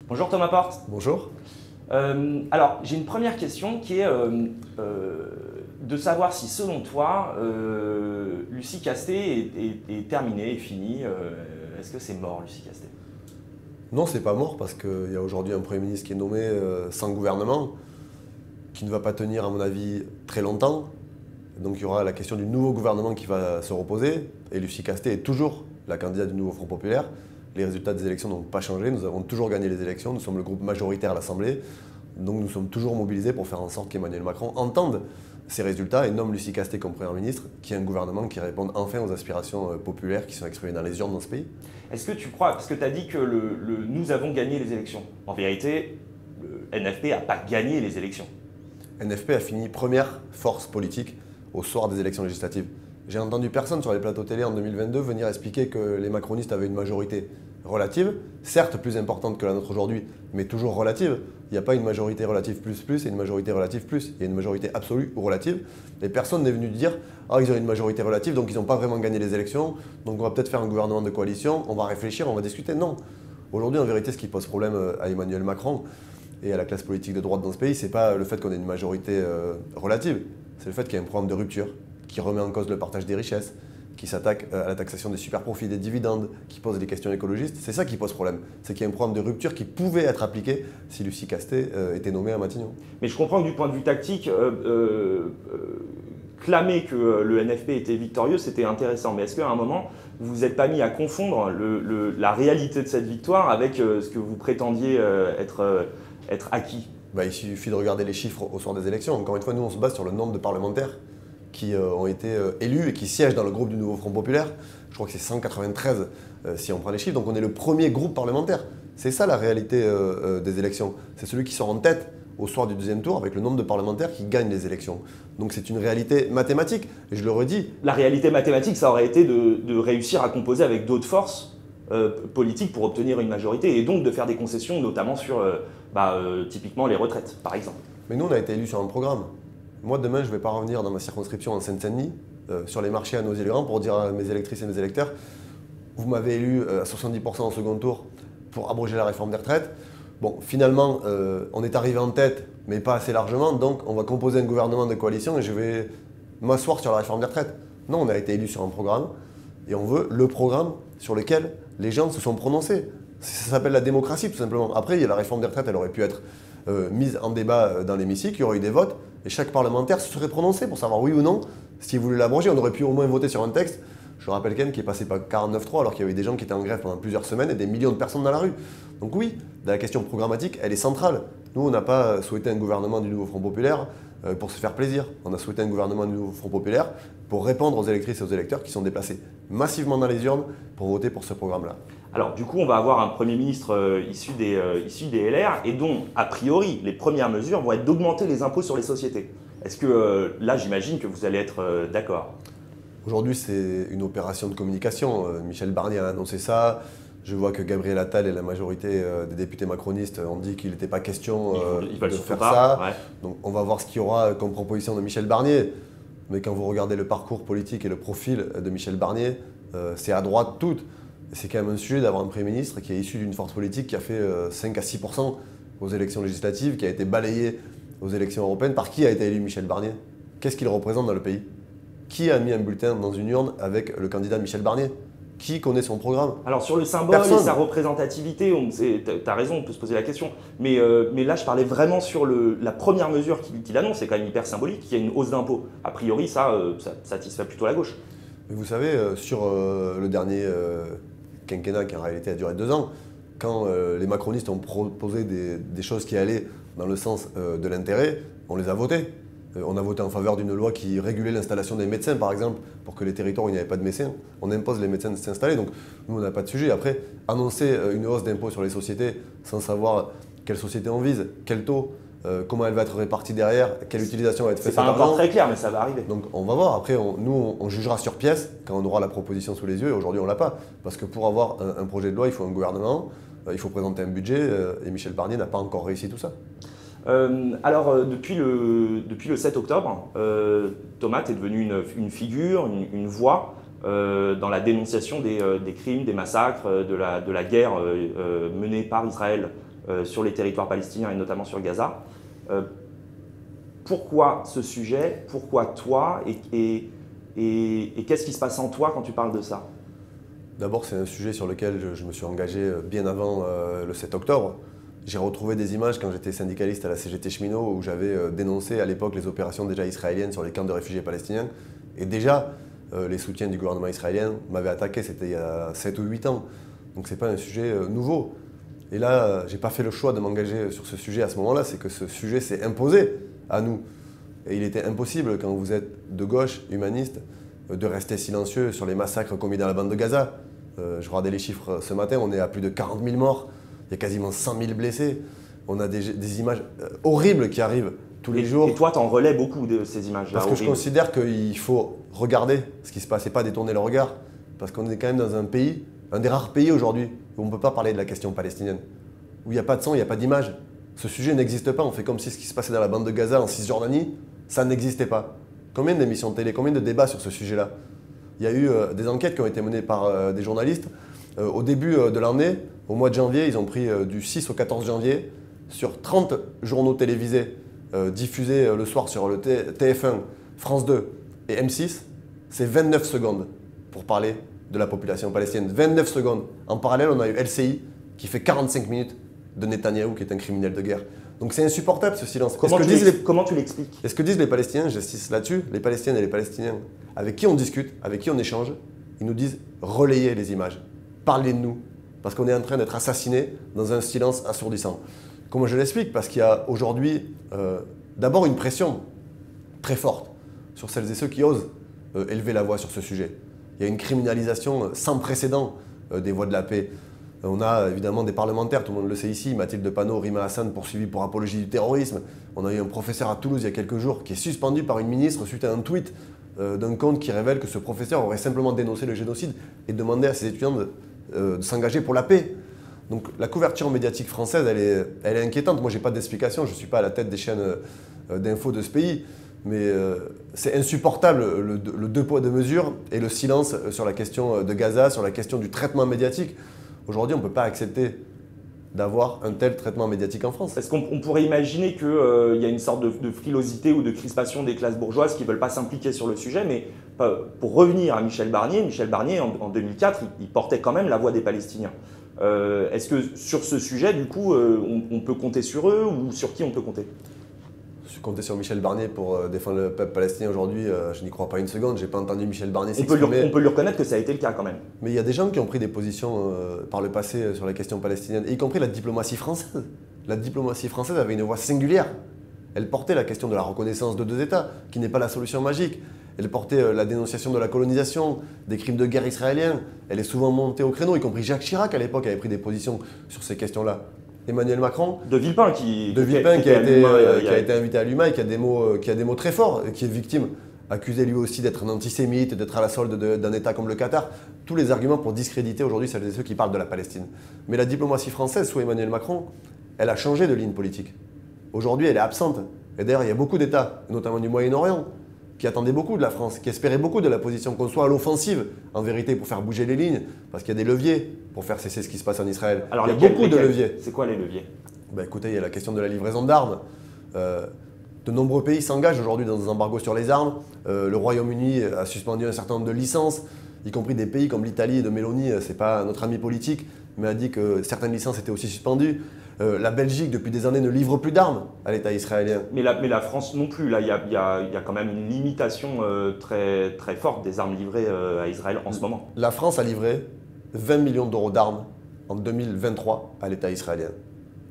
Bonjour Thomas Porte. Bonjour. Alors, j'ai une première question qui est de savoir si, selon toi, Lucie Castet est terminée, est finie. Est-ce que c'est mort, Lucie Castet? Non, c'est pas mort parce qu'il y a aujourd'hui un Premier ministre qui est nommé sans gouvernement, qui ne va pas tenir, à mon avis, très longtemps. Donc il y aura la question du nouveau gouvernement qui va se reposer. Et Lucie Castet est toujours la candidate du nouveau Front populaire. Les résultats des élections n'ont pas changé. Nous avons toujours gagné les élections. Nous sommes le groupe majoritaire à l'Assemblée. Donc nous sommes toujours mobilisés pour faire en sorte qu'Emmanuel Macron entende ces résultats et nomme Lucie Castet comme Première ministre, qui est un gouvernement qui réponde enfin aux aspirations populaires qui sont exprimées dans les urnes dans ce pays. Est-ce que tu crois, parce que tu as dit que nous avons gagné les élections. En vérité, le NFP n'a pas gagné les élections. NFP a fini première force politique au soir des élections législatives. J'ai entendu personne sur les plateaux télé en 2022 venir expliquer que les macronistes avaient une majorité relative, certes plus importante que la nôtre aujourd'hui, mais toujours relative. Il n'y a pas une majorité relative plus et une majorité relative plus. Il y a une majorité absolue ou relative. Et personne n'est venu dire « Ah, ils ont une majorité relative, donc ils n'ont pas vraiment gagné les élections, donc on va peut-être faire un gouvernement de coalition, on va réfléchir, on va discuter ». Non. Aujourd'hui, en vérité, ce qui pose problème à Emmanuel Macron et à la classe politique de droite dans ce pays, ce n'est pas le fait qu'on ait une majorité relative, c'est le fait qu'il y a un programme de rupture qui remet en cause le partage des richesses, qui s'attaque à la taxation des super-profits, des dividendes, qui pose des questions écologistes. C'est ça qui pose problème. C'est qu'il y a un programme de rupture qui pouvait être appliqué si Lucie Castet était nommée à Matignon. Mais je comprends que du point de vue tactique, clamer que le NFP était victorieux, c'était intéressant. Mais est-ce qu'à un moment, vous vous êtes pas mis à confondre la réalité de cette victoire avec ce que vous prétendiez être acquis? Il suffit de regarder les chiffres au soir des élections. Encore une fois, nous, on se base sur le nombre de parlementaires qui ont été élus et qui siègent dans le groupe du nouveau Front populaire. Je crois que c'est 193 si on prend les chiffres. Donc on est le premier groupe parlementaire. C'est ça la réalité des élections. C'est celui qui sort en tête au soir du deuxième tour avec le nombre de parlementaires qui gagnent les élections. Donc c'est une réalité mathématique. Et je le redis. La réalité mathématique, ça aurait été de réussir à composer avec d'autres forces politiques pour obtenir une majorité et donc de faire des concessions, notamment sur typiquement les retraites, par exemple. Mais nous, on a été élus sur un programme. Moi, demain, je ne vais pas revenir dans ma circonscription en Seine-Saint-Denis, sur les marchés à Noisy-le-Grand, pour dire à mes électrices et mes électeurs, vous m'avez élu à 70% au second tour pour abroger la réforme des retraites. Bon, finalement, on est arrivé en tête, mais pas assez largement, donc on va composer un gouvernement de coalition et je vais m'asseoir sur la réforme des retraites. Non, on a été élu sur un programme, et on veut le programme sur lequel les gens se sont prononcés. Ça s'appelle la démocratie, tout simplement. Après, il y a la réforme des retraites, elle aurait pu être mise en débat dans l'hémicycle, il y aurait eu des votes, et chaque parlementaire se serait prononcé pour savoir oui ou non s'il voulait l'abroger. On aurait pu au moins voter sur un texte. Je rappelle quand même qui est passé par 49.3 alors qu'il y avait des gens qui étaient en grève pendant plusieurs semaines et des millions de personnes dans la rue. Donc oui, la question programmatique, elle est centrale. Nous, on n'a pas souhaité un gouvernement du nouveau Front populaire pour se faire plaisir. On a souhaité un gouvernement du nouveau Front populaire pour répondre aux électrices et aux électeurs qui sont déplacés massivement dans les urnes pour voter pour ce programme-là. Alors du coup, on va avoir un Premier ministre issu des LR et dont, a priori, les premières mesures vont être d'augmenter les impôts sur les sociétés. Est-ce que là, j'imagine que vous allez être d'accord? Aujourd'hui, c'est une opération de communication. Michel Barnier a annoncé ça. Je vois que Gabriel Attal et la majorité des députés macronistes ont dit qu'il n'était pas question de faire ça. Ouais. Donc on va voir ce qu'il y aura comme proposition de Michel Barnier. Mais quand vous regardez le parcours politique et le profil de Michel Barnier, c'est à droite toute. C'est quand même un sujet d'avoir un Premier ministre qui est issu d'une force politique qui a fait 5 à 6% aux élections législatives, qui a été balayé aux élections européennes. Par qui a été élu Michel Barnier? Qu'est-ce qu'il représente dans le pays? Qui a mis un bulletin dans une urne avec le candidat Michel Barnier? Qui connaît son programme? Alors sur le symbole Personne. et sa représentativité, tu as raison, on peut se poser la question. Mais là, je parlais vraiment sur la première mesure qu'il annonce, c'est quand même hyper symbolique, qui est une hausse d'impôts. A priori, ça satisfait plutôt la gauche. Mais vous savez, sur le dernier quinquennat, qui en réalité a duré 2 ans, quand les macronistes ont proposé des choses qui allaient dans le sens de l'intérêt, on les a votées. On a voté en faveur d'une loi qui régulait l'installation des médecins, par exemple, pour que les territoires où il n'y avait pas de médecins, on impose les médecins de s'installer. Donc nous, on n'a pas de sujet. Après, annoncer une hausse d'impôt sur les sociétés sans savoir quelle société on vise, quel taux, comment elle va être répartie derrière, quelle utilisation va être faite. C'est pas encore très clair, mais ça va arriver. Donc on va voir. Après, nous, on jugera sur pièce quand on aura la proposition sous les yeux. Et aujourd'hui, on ne l'a pas. Parce que pour avoir un projet de loi, il faut un gouvernement, il faut présenter un budget. Et Michel Barnier n'a pas encore réussi tout ça. Depuis le 7 octobre, Thomas est devenu une figure, une voix dans la dénonciation des crimes, des massacres, de la guerre menée par Israël sur les territoires palestiniens et notamment sur Gaza. Pourquoi ce sujet? Pourquoi toi? Et qu'est-ce qui se passe en toi quand tu parles de ça? D'abord, c'est un sujet sur lequel je me suis engagé bien avant le 7 octobre. J'ai retrouvé des images quand j'étais syndicaliste à la CGT Cheminot où j'avais dénoncé à l'époque les opérations déjà israéliennes sur les camps de réfugiés palestiniens. Et déjà, les soutiens du gouvernement israélien m'avaient attaqué, c'était il y a 7 ou 8 ans. Donc ce n'est pas un sujet nouveau. Et là, je n'ai pas fait le choix de m'engager sur ce sujet à ce moment-là, c'est que ce sujet s'est imposé à nous. Et il était impossible, quand vous êtes de gauche, humaniste, de rester silencieux sur les massacres commis dans la bande de Gaza. Je regardais les chiffres ce matin, on est à plus de 40 000 morts, il y a quasiment 100 000 blessés. On a des images horribles qui arrivent tous les jours. Et toi, tu en relais beaucoup de ces images-là. Parce que je considère qu'il faut regarder ce qui se passe et pas détourner le regard. Parce qu'on est quand même dans un pays, un des rares pays aujourd'hui, où on ne peut pas parler de la question palestinienne. Où il n'y a pas de sang, il n'y a pas d'image. Ce sujet n'existe pas. On fait comme si ce qui se passait dans la bande de Gaza, en Cisjordanie, ça n'existait pas. Combien d'émissions de télé, combien de débats sur ce sujet-là? Il y a eu des enquêtes qui ont été menées par des journalistes. Au début de l'année, au mois de janvier, ils ont pris du 6 au 14 janvier, sur 30 journaux télévisés diffusés le soir sur le TF1, France 2 et M6, c'est 29 secondes pour parler de la population palestinienne. 29 secondes. En parallèle, on a eu LCI qui fait 45 minutes de Netanyahou qui est un criminel de guerre. Donc c'est insupportable ce silence. Comment tu l'expliques? Et ce que disent les Palestiniens, j'insiste là-dessus, les Palestiniennes et les Palestiniens avec qui on discute, avec qui on échange, ils nous disent relayez les images, parlez de nous, parce qu'on est en train d'être assassinés dans un silence assourdissant. Comment je l'explique? Parce qu'il y a aujourd'hui d'abord une pression très forte sur celles et ceux qui osent élever la voix sur ce sujet. Il y a une criminalisation sans précédent des voix de la paix. On a évidemment des parlementaires, tout le monde le sait ici, Mathilde Panot, Rima Hassan poursuivis pour apologie du terrorisme. On a eu un professeur à Toulouse il y a quelques jours qui est suspendu par une ministre suite à un tweet d'un compte qui révèle que ce professeur aurait simplement dénoncé le génocide et demandé à ses étudiants de s'engager pour la paix. Donc la couverture médiatique française, elle est inquiétante. Moi, je n'ai pas d'explication, je ne suis pas à la tête des chaînes d'infos de ce pays. Mais c'est insupportable le deux poids deux mesures et le silence sur la question de Gaza, sur la question du traitement médiatique. Aujourd'hui, on ne peut pas accepter d'avoir un tel traitement médiatique en France. Est-ce qu'on pourrait imaginer qu'il y a une sorte de frilosité ou de crispation des classes bourgeoises qui ne veulent pas s'impliquer sur le sujet, mais pour revenir à Michel Barnier, en 2004, il portait quand même la voix des Palestiniens. Est-ce que sur ce sujet, du coup, on peut compter sur eux ou sur qui on peut compter? Compter sur Michel Barnier pour défendre le peuple palestinien aujourd'hui, je n'y crois pas une seconde. Je n'ai pas entendu Michel Barnier s'exprimer. On peut lui reconnaître que ça a été le cas quand même. Mais il y a des gens qui ont pris des positions par le passé sur la question palestinienne, y compris la diplomatie française. La diplomatie française avait une voix singulière. Elle portait la question de la reconnaissance de deux États, qui n'est pas la solution magique. Elle portait la dénonciation de la colonisation, des crimes de guerre israéliens. Elle est souvent montée au créneau, y compris Jacques Chirac à l'époque avait pris des positions sur ces questions-là. Emmanuel Macron, de Villepin qui a été invité à l'UMA et qui a des mots très forts, qui est victime, accusé lui aussi d'être un antisémite, d'être à la solde d'un État comme le Qatar. Tous les arguments pour discréditer aujourd'hui celles et ceux qui parlent de la Palestine. Mais la diplomatie française, sous Emmanuel Macron, elle a changé de ligne politique. Aujourd'hui, elle est absente. Et d'ailleurs, il y a beaucoup d'États, notamment du Moyen-Orient, qui attendaient beaucoup de la France, qui espéraient beaucoup de la position, qu'on soit à l'offensive, en vérité, pour faire bouger les lignes, parce qu'il y a des leviers pour faire cesser ce qui se passe en Israël. Alors, il y a beaucoup de leviers. C'est quoi les leviers? Écoutez, il y a la question de la livraison d'armes. De nombreux pays s'engagent aujourd'hui dans des embargos sur les armes. Le Royaume-Uni a suspendu un certain nombre de licences, y compris des pays comme l'Italie de Meloni, c'est pas notre ami politique, mais a dit que certaines licences étaient aussi suspendues. La Belgique, depuis des années, ne livre plus d'armes à l'État israélien. Mais la France non plus. Là, il y a quand même une limitation très, très forte des armes livrées à Israël en ce moment. La France a livré 20 millions d'euros d'armes en 2023 à l'État israélien.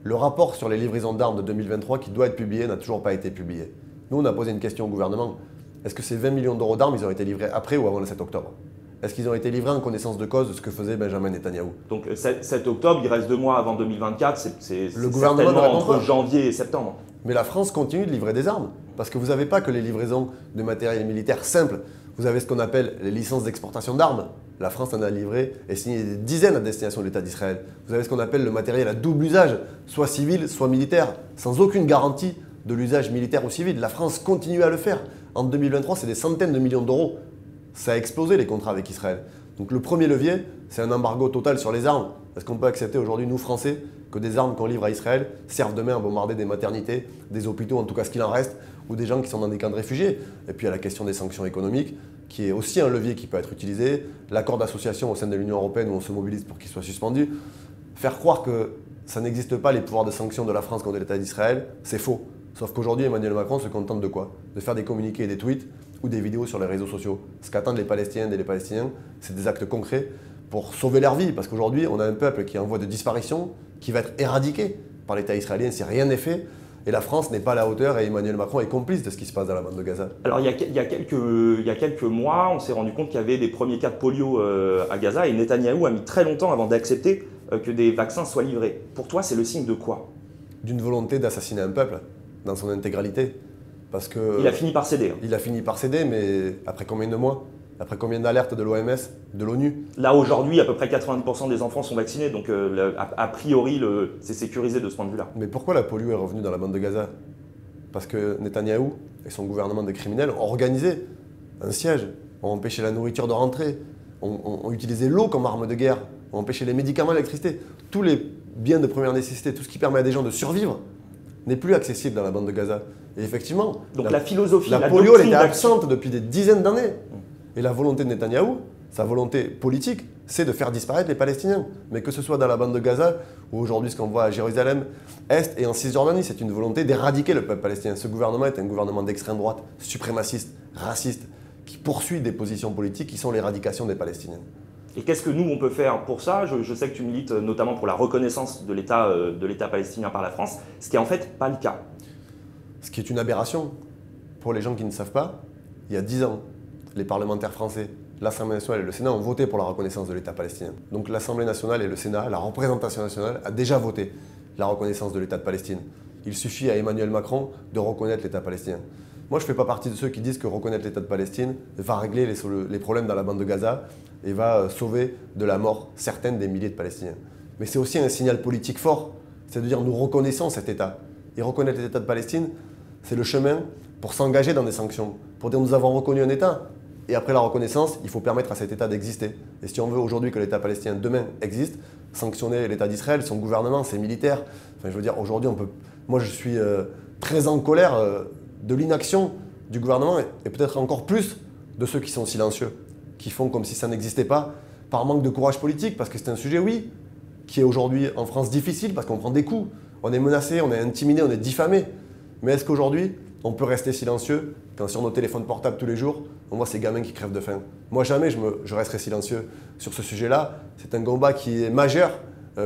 Le rapport sur les livraisons d'armes de 2023 qui doit être publié n'a toujours pas été publié. Nous, on a posé une question au gouvernement. Est-ce que ces 20 millions d'euros d'armes, ils ont été livrés après ou avant le 7 octobre? Est-ce qu'ils ont été livrés en connaissance de cause de ce que faisait Benjamin Netanyahou? Donc 7 octobre, il reste 2 mois avant 2024, c'est certainement entre janvier et septembre. Mais la France continue de livrer des armes. Parce que vous n'avez pas que les livraisons de matériel militaire simple. Vous avez ce qu'on appelle les licences d'exportation d'armes. La France en a livré et signé des dizaines à destination de l'État d'Israël. Vous avez ce qu'on appelle le matériel à double usage, soit civil, soit militaire, sans aucune garantie de l'usage militaire ou civil. La France continue à le faire. En 2023, c'est des centaines de millions d'euros. Ça a explosé les contrats avec Israël. Donc le premier levier, c'est un embargo total sur les armes. Est-ce qu'on peut accepter aujourd'hui, nous Français, que des armes qu'on livre à Israël servent demain à bombarder des maternités, des hôpitaux, en tout cas ce qu'il en reste, ou des gens qui sont dans des camps de réfugiés. Et puis il y a la question des sanctions économiques, qui est aussi un levier qui peut être utilisé, l'accord d'association au sein de l'Union européenne où on se mobilise pour qu'il soit suspendu. Faire croire que ça n'existe pas les pouvoirs de sanction de la France contre l'État d'Israël, c'est faux. Sauf qu'aujourd'hui, Emmanuel Macron se contente de quoi? De faire des communiqués et des tweets ou des vidéos sur les réseaux sociaux. Ce qu'attendent les Palestiniennes et les Palestiniens, c'est des actes concrets pour sauver leur vie. Parce qu'aujourd'hui, on a un peuple qui est en voie de disparition, qui va être éradiqué par l'État israélien si rien n'est fait. Et la France n'est pas à la hauteur et Emmanuel Macron est complice de ce qui se passe dans la bande de Gaza. Alors il y a quelques mois, on s'est rendu compte qu'il y avait des premiers cas de polio à Gaza et Netanyahou a mis très longtemps avant d'accepter que des vaccins soient livrés. Pour toi, c'est le signe de quoi? D'une volonté d'assassiner un peuple dans son intégralité. Parce que il a fini par céder. Il a fini par céder, mais après combien de mois? Après combien d'alertes de l'OMS, de l'ONU? Là, aujourd'hui, à peu près 90% des enfants sont vaccinés, donc a priori, c'est sécurisé de ce point de vue-là. Mais pourquoi la polio est revenue dans la bande de Gaza? Parce que Netanyahou et son gouvernement de criminels ont organisé un siège, ont empêché la nourriture de rentrer, ont utilisé l'eau comme arme de guerre, ont empêché les médicaments, l'électricité. Tous les biens de première nécessité, tout ce qui permet à des gens de survivre, n'est plus accessible dans la bande de Gaza. Et effectivement, donc la philosophie, la polio elle était absente depuis des dizaines d'années. Et la volonté de Netanyahou, sa volonté politique, c'est de faire disparaître les Palestiniens. Mais que ce soit dans la bande de Gaza, ou aujourd'hui ce qu'on voit à Jérusalem-Est et en Cisjordanie, c'est une volonté d'éradiquer le peuple palestinien. Ce gouvernement est un gouvernement d'extrême droite, suprémaciste, raciste, qui poursuit des positions politiques qui sont l'éradication des Palestiniens. Et qu'est-ce que nous, on peut faire pour ça? Je sais que tu milites notamment pour la reconnaissance de l'État palestinien par la France, ce qui n'est en fait pas le cas. Ce qui est une aberration. Pour les gens qui ne savent pas, il y a 10 ans, les parlementaires français, l'Assemblée nationale et le Sénat ont voté pour la reconnaissance de l'État palestinien. Donc l'Assemblée nationale et le Sénat, la représentation nationale, a déjà voté la reconnaissance de l'État de Palestine. Il suffit à Emmanuel Macron de reconnaître l'État palestinien. Moi, je ne fais pas partie de ceux qui disent que reconnaître l'État de Palestine va régler les problèmes dans la bande de Gaza et va sauver de la mort certaines des milliers de Palestiniens. Mais c'est aussi un signal politique fort, c'est de dire nous reconnaissons cet État. Et reconnaître l'État de Palestine, c'est le chemin pour s'engager dans des sanctions, pour dire nous avons reconnu un État. Et après la reconnaissance, il faut permettre à cet État d'exister. Et si on veut aujourd'hui que l'État palestinien demain existe, sanctionner l'État d'Israël, son gouvernement, ses militaires. Enfin, je veux dire, aujourd'hui, moi je suis très en colère de l'inaction du gouvernement et peut-être encore plus de ceux qui sont silencieux, qui font comme si ça n'existait pas, par manque de courage politique, parce que c'est un sujet, oui, qui est aujourd'hui en France difficile, parce qu'on prend des coups, on est menacé, on est intimidé, on est diffamé. Mais est-ce qu'aujourd'hui, on peut rester silencieux quand sur nos téléphones portables tous les jours, on voit ces gamins qui crèvent de faim? Moi, jamais je resterai silencieux sur ce sujet-là. C'est un combat qui est majeur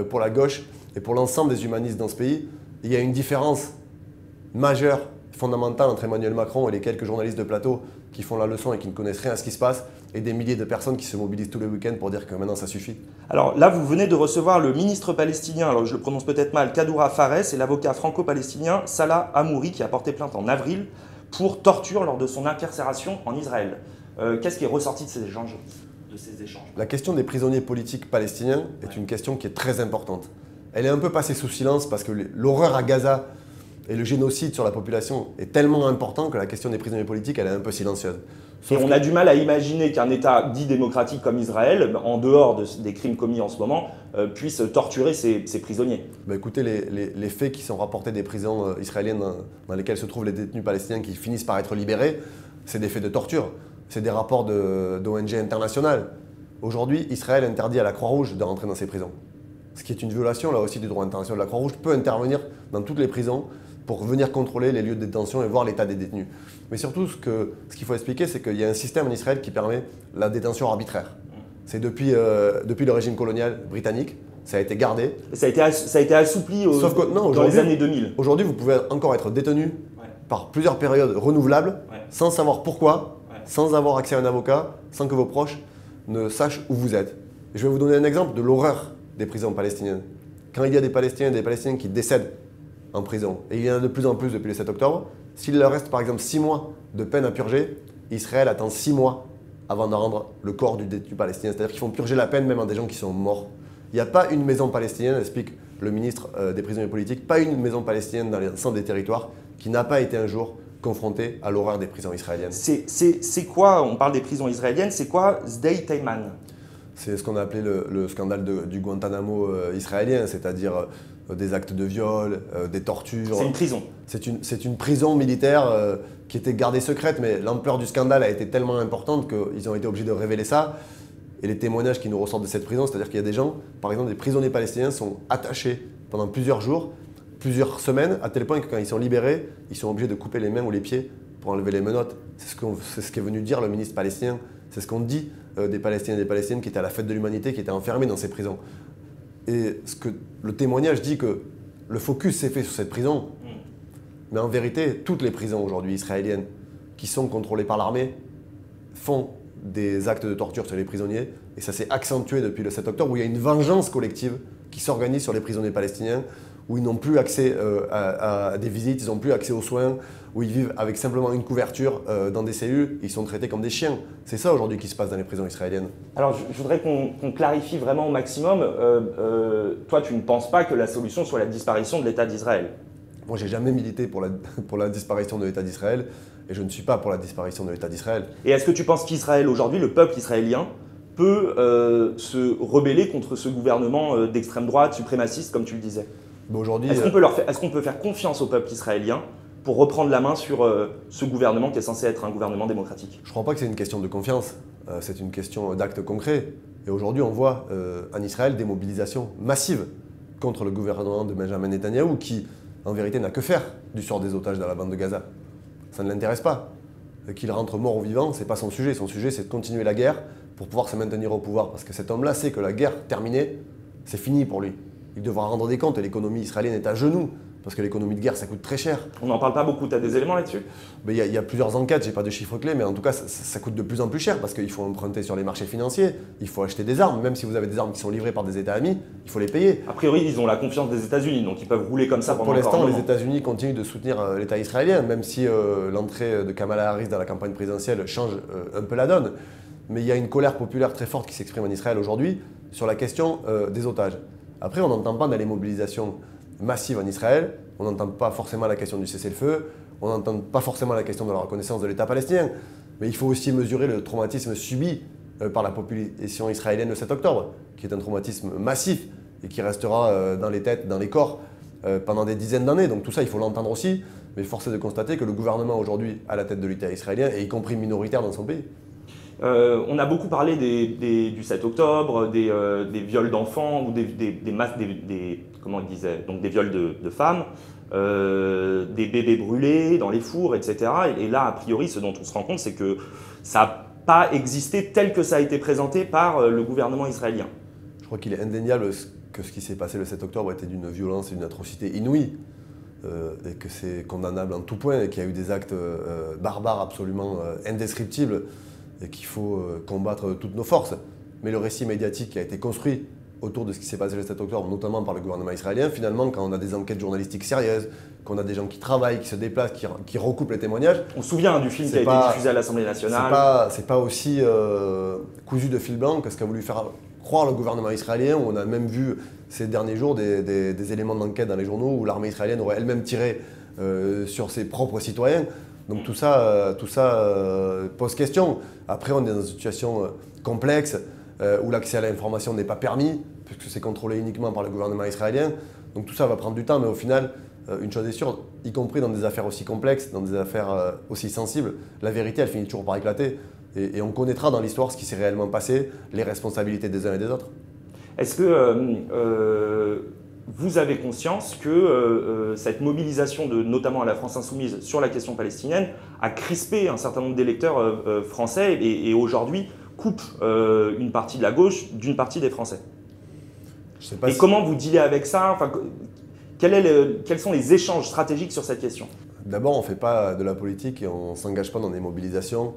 pour la gauche et pour l'ensemble des humanistes dans ce pays. Il y a une différence majeure, fondamentale entre Emmanuel Macron et les quelques journalistes de plateau qui font la leçon et qui ne connaissent rien à ce qui se passe et des milliers de personnes qui se mobilisent tous les week-ends pour dire que maintenant ça suffit. Alors là, vous venez de recevoir le ministre palestinien, alors je le prononce peut-être mal, Kaddoura Fares, et l'avocat franco-palestinien Salah Hamouri qui a porté plainte en avril pour torture lors de son incarcération en Israël. Qu'est-ce qui est ressorti de ces échanges? La question des prisonniers politiques palestiniens est une question qui est très importante. Elle est un peu passée sous silence parce que l'horreur à Gaza et le génocide sur la population est tellement important que la question des prisonniers politiques, elle est un peu silencieuse. Et on a du mal à imaginer qu'un État dit démocratique comme Israël, en dehors des crimes commis en ce moment, puisse torturer ses prisonniers. Bah écoutez, les faits qui sont rapportés des prisons israéliennes dans lesquelles se trouvent les détenus palestiniens qui finissent par être libérés, c'est des faits de torture. C'est des rapports d'ONG internationales. Aujourd'hui, Israël interdit à la Croix-Rouge de rentrer dans ces prisons. Ce qui est une violation là aussi du droit international. La Croix-Rouge peut intervenir dans toutes les prisons pour venir contrôler les lieux de détention et voir l'état des détenus. Mais surtout, ce qu'il faut expliquer, c'est qu'il y a un système en Israël qui permet la détention arbitraire. C'est depuis le régime colonial britannique, ça a été gardé. Ça a été assoupli dans les années 2000. Aujourd'hui, vous pouvez encore être détenu par plusieurs périodes renouvelables, sans savoir pourquoi, sans avoir accès à un avocat, sans que vos proches ne sachent où vous êtes. Et je vais vous donner un exemple de l'horreur des prisons palestiniennes. Quand il y a des Palestiniens et des Palestiniens qui décèdent en prison, et il y en a de plus en plus depuis le 7 octobre, s'il leur reste par exemple 6 mois de peine à purger, Israël attend 6 mois avant de rendre le corps du détenu palestinien. C'est-à-dire qu'ils font purger la peine même à des gens qui sont morts. Il n'y a pas une maison palestinienne, explique le ministre des prisonniers politiques, pas une maison palestinienne dans l'ensemble des territoires qui n'a pas été un jour confrontée à l'horreur des prisons israéliennes. C'est quoi, on parle des prisons israéliennes, c'est quoi Sdei Teiman? C'est ce qu'on a appelé le scandale du Guantanamo israélien, c'est-à-dire des actes de viol, des tortures. C'est une prison. C'est une prison militaire qui était gardée secrète, mais l'ampleur du scandale a été tellement importante qu'ils ont été obligés de révéler ça. Et les témoignages qui nous ressortent de cette prison, c'est-à-dire qu'il y a des gens, par exemple des prisonniers palestiniens, sont attachés pendant plusieurs jours, plusieurs semaines, à tel point que quand ils sont libérés, ils sont obligés de couper les mains ou les pieds pour enlever les menottes. C'est ce qu'est venu dire le ministre palestinien. C'est ce qu'on dit des Palestiniens et des Palestiniennes qui étaient à la fête de l'humanité, qui étaient enfermés dans ces prisons. Et ce que le témoignage dit que le focus s'est fait sur cette prison. Mais en vérité, toutes les prisons aujourd'hui israéliennes qui sont contrôlées par l'armée font des actes de torture sur les prisonniers. Et ça s'est accentué depuis le 7 octobre, où il y a une vengeance collective qui s'organise sur les prisonniers palestiniens, où ils n'ont plus accès à des visites, ils n'ont plus accès aux soins, où ils vivent avec simplement une couverture dans des cellules, ils sont traités comme des chiens. C'est ça aujourd'hui qui se passe dans les prisons israéliennes. Alors je voudrais qu'on clarifie vraiment au maximum. Toi, tu ne penses pas que la solution soit la disparition de l'État d'Israël? Moi, j'ai jamais milité pour la disparition de l'État d'Israël, et je ne suis pas pour la disparition de l'État d'Israël. Et est-ce que tu penses qu'Israël aujourd'hui, le peuple israélien, peut se rebeller contre ce gouvernement d'extrême droite, suprémaciste, comme tu le disais? Aujourd'hui, est-ce qu'on peut faire confiance au peuple israélien pour reprendre la main sur ce gouvernement qui est censé être un gouvernement démocratique? Je ne crois pas que c'est une question de confiance, c'est une question d'actes concrets. Et aujourd'hui, on voit en Israël des mobilisations massives contre le gouvernement de Benjamin Netanyahou, qui, en vérité, n'a que faire du sort des otages dans la bande de Gaza. Ça ne l'intéresse pas. Qu'il rentre mort ou vivant, ce n'est pas son sujet. Son sujet, c'est de continuer la guerre pour pouvoir se maintenir au pouvoir. Parce que cet homme-là sait que la guerre terminée, c'est fini pour lui. Il devra rendre des comptes et l'économie israélienne est à genoux. Parce que l'économie de guerre, ça coûte très cher. On n'en parle pas beaucoup, tu as des éléments là-dessus? Il y a plusieurs enquêtes, je n'ai pas de chiffres clés, mais en tout cas, ça coûte de plus en plus cher parce qu'il faut emprunter sur les marchés financiers, il faut acheter des armes, même si vous avez des armes qui sont livrées par des États amis, il faut les payer. A priori, ils ont la confiance des États-Unis, donc ils peuvent rouler comme ça pendant longtemps. Pour l'instant, les États-Unis continuent de soutenir l'État israélien, même si l'entrée de Kamala Harris dans la campagne présidentielle change un peu la donne. Mais il y a une colère populaire très forte qui s'exprime en Israël aujourd'hui sur la question des otages. Après, on n'entend pas dans les mobilisations massives en Israël, on n'entend pas forcément la question du cessez-le-feu, on n'entend pas forcément la question de la reconnaissance de l'État palestinien. Mais il faut aussi mesurer le traumatisme subi par la population israélienne le 7 octobre, qui est un traumatisme massif et qui restera dans les têtes, dans les corps, pendant des dizaines d'années. Donc tout ça, il faut l'entendre aussi. Mais force est de constater que le gouvernement aujourd'hui à la tête de l'État israélien, et y compris minoritaire dans son pays. On a beaucoup parlé du 7 octobre, des viols d'enfants ou comment il disait, donc des viols de femmes, des bébés brûlés dans les fours, etc. Et là, a priori, ce dont on se rend compte, c'est que ça n'a pas existé tel que ça a été présenté par le gouvernement israélien. Je crois qu'il est indéniable que ce qui s'est passé le 7 octobre était d'une violence et d'une atrocité inouïe, et que c'est condamnable en tout point, et qu'il y a eu des actes barbares absolument indescriptibles, et qu'il faut combattre de toutes nos forces. Mais le récit médiatique qui a été construit autour de ce qui s'est passé le 7 octobre, notamment par le gouvernement israélien, finalement, quand on a des enquêtes journalistiques sérieuses, qu'on a des gens qui travaillent, qui se déplacent, qui recoupent les témoignages… On se souvient du film qui a été diffusé à l'Assemblée nationale. C'est pas aussi cousu de fil blanc que ce qu'a voulu faire croire le gouvernement israélien, où on a même vu ces derniers jours des éléments d'enquête dans les journaux où l'armée israélienne aurait elle-même tiré sur ses propres citoyens. Donc tout ça pose question. Après, on est dans une situation complexe où l'accès à l'information n'est pas permis, puisque c'est contrôlé uniquement par le gouvernement israélien. Donc tout ça va prendre du temps, mais au final, une chose est sûre, y compris dans des affaires aussi complexes, dans des affaires aussi sensibles, la vérité, elle finit toujours par éclater. Et on connaîtra dans l'histoire ce qui s'est réellement passé, les responsabilités des uns et des autres. Est-ce que vous avez conscience que cette mobilisation, notamment à la France Insoumise, sur la question palestinienne, a crispé un certain nombre d'électeurs français et aujourd'hui coupe une partie de la gauche d'une partie des Français? Et comment vous dealez avec ça? Enfin, quels sont les échanges stratégiques sur cette question? D'abord, on ne fait pas de la politique et on ne s'engage pas dans des mobilisations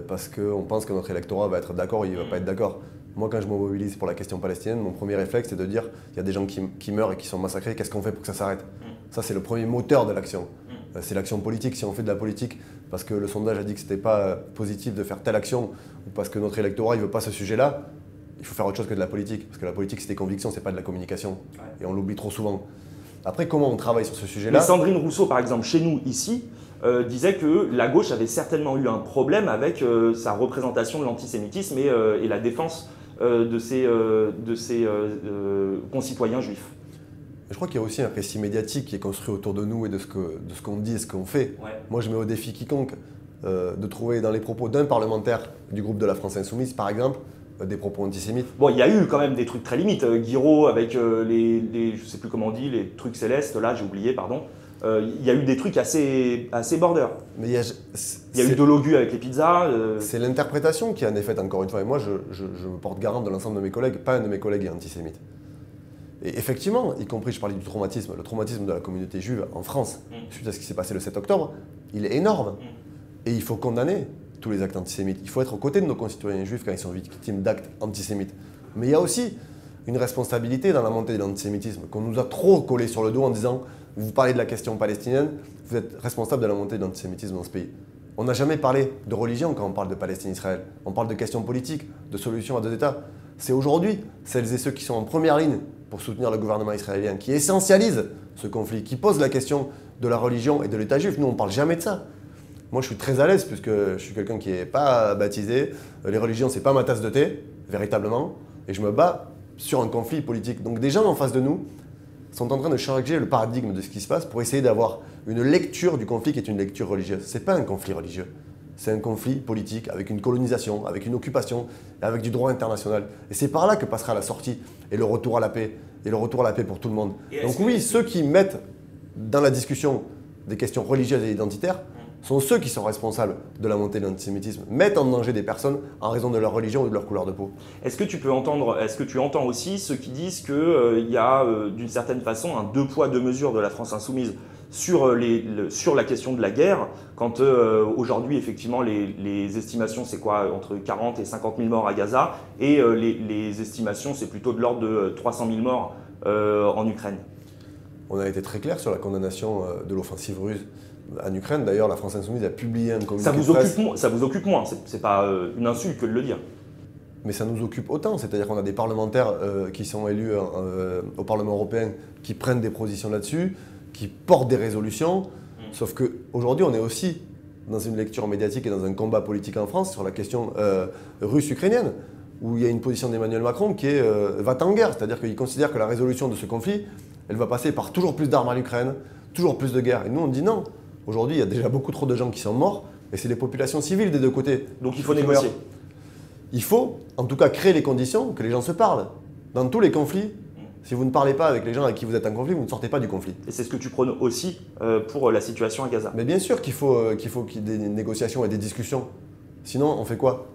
parce qu'on pense que notre électorat va être d'accord ou il ne va pas être d'accord. Moi, quand je me mobilise pour la question palestinienne, mon premier réflexe, c'est de dire qu'il y a des gens qui meurent et qui sont massacrés, qu'est-ce qu'on fait pour que ça s'arrête? Ça, c'est le premier moteur de l'action. C'est l'action politique. Si on fait de la politique parce que le sondage a dit que ce n'était pas positif de faire telle action ou parce que notre électorat ne veut pas ce sujet-là, il faut faire autre chose que de la politique. Parce que la politique, c'est des convictions, ce n'est pas de la communication. Et on l'oublie trop souvent. Après, comment on travaille sur ce sujet-là? Mais Sandrine Rousseau, par exemple, chez nous, ici, disait que la gauche avait certainement eu un problème avec sa représentation de l'antisémitisme et la défense de ses concitoyens juifs. Je crois qu'il y a aussi un récit médiatique qui est construit autour de nous et de ce qu'on dit et ce qu'on fait. Ouais. Moi, je mets au défi quiconque de trouver dans les propos d'un parlementaire du groupe de la France Insoumise, par exemple, des propos antisémites. Bon, il y a eu quand même des trucs très limites. Guiraud avec je sais plus comment on dit, les trucs célestes, là, j'ai oublié, pardon. Il y a eu des trucs assez border. Mais il y a eu de l'OGU avec les pizzas. C'est l'interprétation qui en est faite, encore une fois. Et moi, je me porte garant de l'ensemble de mes collègues. Pas un de mes collègues est antisémite. Et effectivement, y compris, je parlais du traumatisme, le traumatisme de la communauté juive en France, suite à ce qui s'est passé le 7 octobre, il est énorme. Et il faut condamner tous les actes antisémites. Il faut être aux côtés de nos concitoyens juifs quand ils sont victimes d'actes antisémites. Mais il y a aussi une responsabilité dans la montée de l'antisémitisme qu'on nous a trop collé sur le dos en disant « vous parlez de la question palestinienne, vous êtes responsable de la montée de l'antisémitisme dans ce pays ». On n'a jamais parlé de religion quand on parle de Palestine-Israël. On parle de questions politiques, de solutions à deux États. C'est aujourd'hui celles et ceux qui sont en première ligne pour soutenir le gouvernement israélien, qui essentialise ce conflit, qui pose la question de la religion et de l'État juif. Nous, on ne parle jamais de ça. Moi, je suis très à l'aise puisque je suis quelqu'un qui n'est pas baptisé. Les religions, ce n'est pas ma tasse de thé, véritablement. Et je me bats sur un conflit politique. Donc des gens en face de nous sont en train de changer le paradigme de ce qui se passe pour essayer d'avoir une lecture du conflit qui est une lecture religieuse. Ce n'est pas un conflit religieux. C'est un conflit politique avec une colonisation, avec une occupation, et avec du droit international. Et c'est par là que passera la sortie et le retour à la paix. Et le retour à la paix pour tout le monde. Donc oui, ceux qui mettent dans la discussion des questions religieuses et identitaires sont ceux qui sont responsables de la montée de l'antisémitisme, mettent en danger des personnes en raison de leur religion ou de leur couleur de peau. Est-ce que tu entends aussi ceux qui disent qu'il y a d'une certaine façon un deux poids deux mesures de la France insoumise sur la question de la guerre, quand aujourd'hui effectivement les estimations c'est quoi, entre 40 et 50 000 morts à Gaza, et les estimations c'est plutôt de l'ordre de 300 000 morts en Ukraine? On a été très clair sur la condamnation de l'offensive russe en Ukraine. D'ailleurs, la France Insoumise a publié un communiqué de presse. Ça vous occupe moins, c'est pas une insulte que de le dire. Mais ça nous occupe autant, c'est-à-dire qu'on a des parlementaires qui sont élus au Parlement européen qui prennent des positions là-dessus, qui portent des résolutions, sauf qu'aujourd'hui on est aussi dans une lecture médiatique et dans un combat politique en France sur la question russe-ukrainienne, où il y a une position d'Emmanuel Macron qui est va-t en guerre, c'est-à-dire qu'il considère que la résolution de ce conflit, elle va passer par toujours plus d'armes à l'Ukraine, toujours plus de guerre. Et nous on dit non. Aujourd'hui, il y a déjà beaucoup trop de gens qui sont morts, et c'est des populations civiles des deux côtés. Donc il faut négocier. Il faut, en tout cas, créer les conditions que les gens se parlent. Dans tous les conflits, si vous ne parlez pas avec les gens avec qui vous êtes en conflit, vous ne sortez pas du conflit. Et c'est ce que tu prônes aussi pour la situation à Gaza. Mais bien sûr qu'il faut qu'il y ait des négociations et des discussions. Sinon, on fait quoi?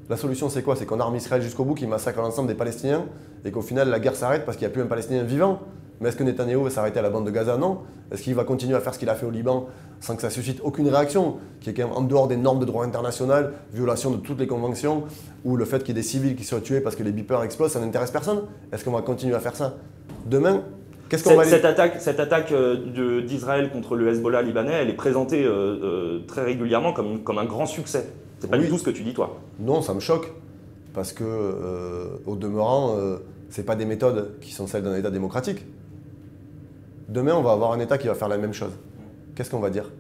La solution, c'est quoi? C'est qu'on arme Israël jusqu'au bout, qu'il massacre l'ensemble des Palestiniens, et qu'au final, la guerre s'arrête parce qu'il n'y a plus un Palestinien vivant. Mais est-ce que Netanyahou va s'arrêter à la bande de Gaza? Non. Est-ce qu'il va continuer à faire ce qu'il a fait au Liban sans que ça suscite aucune réaction, qui est quand même en dehors des normes de droit international, violation de toutes les conventions, ou le fait qu'il y ait des civils qui soient tués parce que les beepers explosent, ça n'intéresse personne? Est-ce qu'on va continuer à faire ça? Demain, qu'est-ce qu'on va... Cette attaque d'Israël contre le Hezbollah libanais, elle est présentée très régulièrement comme un grand succès. C'est pas du tout ce que tu dis, toi. Non, ça me choque, parce que, au demeurant, ce n'est pas des méthodes qui sont celles d'un État démocratique. Demain, on va avoir un État qui va faire la même chose. Qu'est-ce qu'on va dire?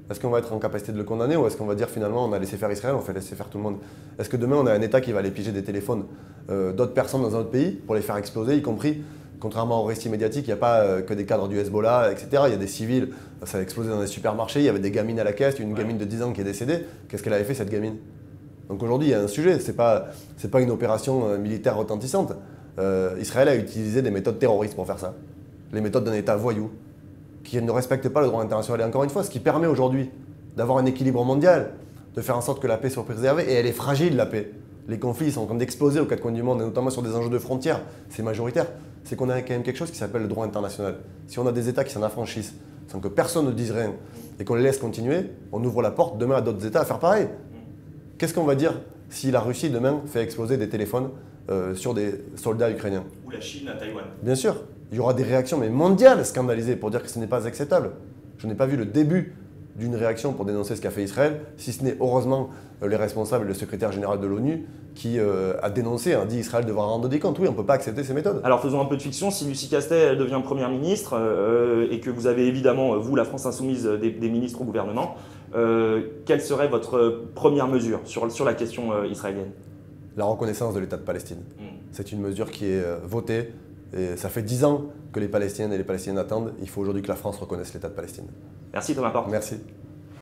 Est-ce qu'on va être en capacité de le condamner, ou est-ce qu'on va dire finalement on a laissé faire Israël, on fait laisser faire tout le monde? Est-ce que demain on a un État qui va aller piéger des téléphones d'autres personnes dans un autre pays pour les faire exploser, y compris, contrairement au récit médiatique, il n'y a pas que des cadres du Hezbollah, etc. Il y a des civils, ça a explosé dans des supermarchés, il y avait des gamines à la caisse, une gamine de 10 ans qui est décédée. Qu'est-ce qu'elle avait fait cette gamine? Donc aujourd'hui il y a un sujet, c'est pas une opération militaire retentissante. Israël a utilisé des méthodes terroristes pour faire ça. Les méthodes d'un État voyou, qui ne respecte pas le droit international. Et encore une fois, ce qui permet aujourd'hui d'avoir un équilibre mondial, de faire en sorte que la paix soit préservée, et elle est fragile, la paix. Les conflits sont en train d'exploser aux quatre coins du monde, et notamment sur des enjeux de frontières, c'est majoritaire. C'est qu'on a quand même quelque chose qui s'appelle le droit international. Si on a des États qui s'en affranchissent, sans que personne ne dise rien, et qu'on les laisse continuer, on ouvre la porte demain à d'autres États à faire pareil. Qu'est-ce qu'on va dire si la Russie demain fait exploser des téléphones sur des soldats ukrainiens? Ou la Chine à Taïwan. Bien sûr. Il y aura des réactions mais mondiales scandalisées pour dire que ce n'est pas acceptable. Je n'ai pas vu le début d'une réaction pour dénoncer ce qu'a fait Israël, si ce n'est heureusement les responsables et le secrétaire général de l'ONU qui a dénoncé, a dit Israël devra rendre des comptes. Oui, on ne peut pas accepter ces méthodes. Alors faisons un peu de fiction, si Lucie Castet devient Première ministre et que vous avez évidemment, vous, la France Insoumise, des ministres au gouvernement, quelle serait votre première mesure sur la question israélienne? La reconnaissance de l'État de Palestine. C'est une mesure qui est votée Et ça fait 10 ans que les Palestiniennes et les Palestiniens attendent. Il faut aujourd'hui que la France reconnaisse l'État de Palestine. Merci Thomas Porte. Merci.